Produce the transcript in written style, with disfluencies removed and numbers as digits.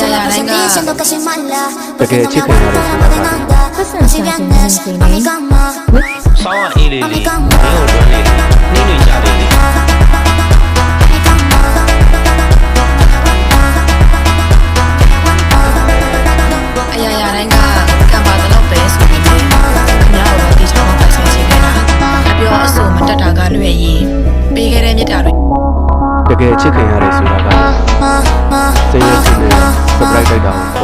Yo la pasé diciendo que soy mala. Porque no me chica aguanto eres la de nada. Noche viernes, a mi cama. ဆောင်းအေးလေးလေးနင်းတို့တို့လေးနင်းတွေကြတယ်လေ အရာရာတိုင်းကကံပါတော့ပဲဆိုပြီးခင်ဗျားတို့ဒီချောင်းမှာပိုင်ဆိုင်ခြင်းနေတာအပြောအဆိုမတက်တာကလွယ်ရင်ပေးခဲ့တဲ့မြတ်တာတွေ တကယ်ချစ်ခင်ရတယ်ဆိုတာကစိတ်ရည်စင်နဲ့ surprise လိုက်တာကို